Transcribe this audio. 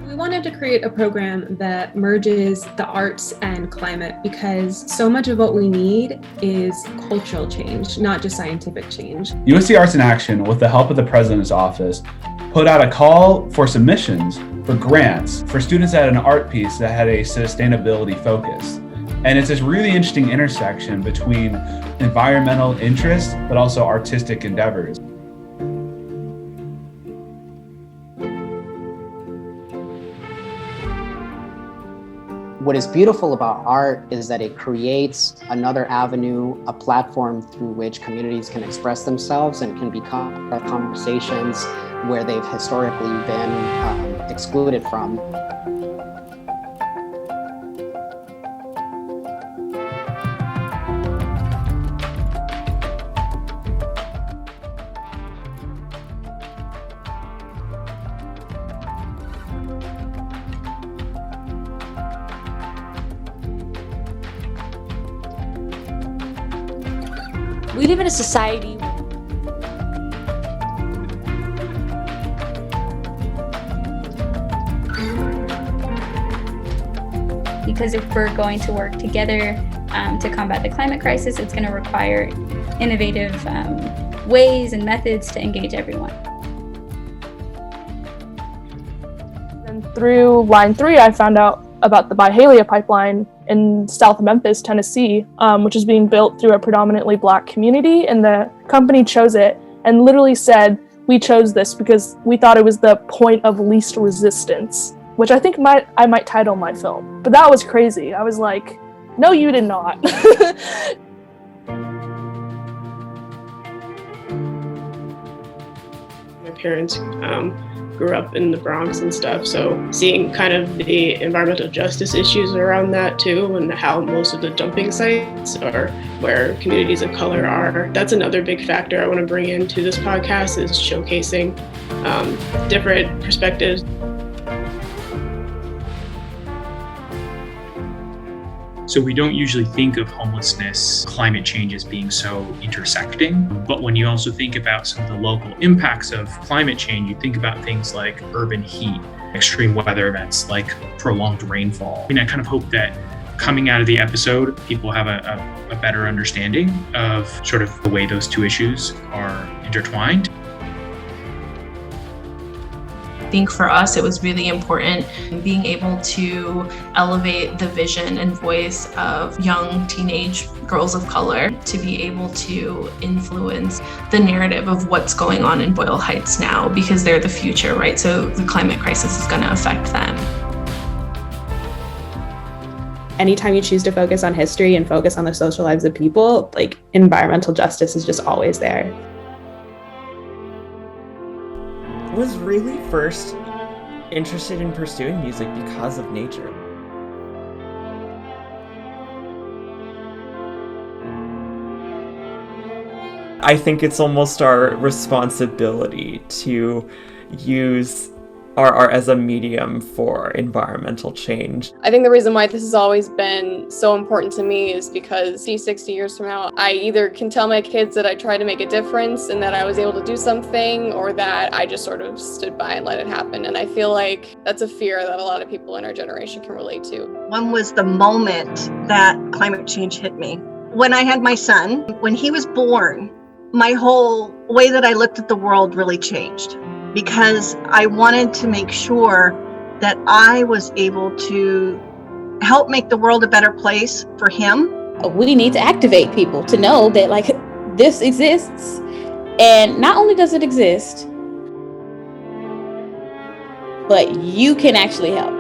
We wanted to create a program that merges the arts and climate because so much of what we need is cultural change, not just scientific change. USC Arts in Action, with the help of the President's Office, put out a call for submissions for grants for students that had an art piece that had a sustainability focus. And it's this really interesting intersection between environmental interests, but also artistic endeavors. What is beautiful about art is that it creates another avenue, a platform through which communities can express themselves and can become conversations where they've historically been excluded from. We live in a society because if we're going to work together to combat the climate crisis, it's going to require innovative ways and methods to engage everyone. And through Line 3, I found out about the Byhalia pipeline in South Memphis, Tennessee, which is being built through a predominantly Black community, and the company chose it and literally said, "We chose this because we thought it was the point of least resistance," which I think I might title my film. But that was crazy. I was like, no, you did not. My parents grew up in the Bronx and stuff, so seeing kind of the environmental justice issues around that too, and how most of the dumping sites are where communities of color are, that's another big factor I want to bring into this podcast, is showcasing different perspectives. So we don't usually think of homelessness, climate change as being so intersecting. But when you also think about some of the local impacts of climate change, you think about things like urban heat, extreme weather events like prolonged rainfall. And I kind of hope that coming out of the episode, people have a better understanding of sort of the way those two issues are intertwined. I think for us, it was really important being able to elevate the vision and voice of young teenage girls of color to be able to influence the narrative of what's going on in Boyle Heights now, because they're the future, right? So the climate crisis is going to affect them. Anytime you choose to focus on history and focus on the social lives of people, like environmental justice is just always there. Was really first interested in pursuing music because of nature. I think it's almost our responsibility to use our art as a medium for environmental change. I think the reason why this has always been so important to me is because 60 years from now, I either can tell my kids that I tried to make a difference and that I was able to do something, or that I just sort of stood by and let it happen. And I feel like that's a fear that a lot of people in our generation can relate to. One was the moment that climate change hit me. When I had my son, when he was born, my whole way that I looked at the world really changed, because I wanted to make sure that I was able to help make the world a better place for him. We need to activate people to know that like this exists, and not only does it exist, but you can actually help.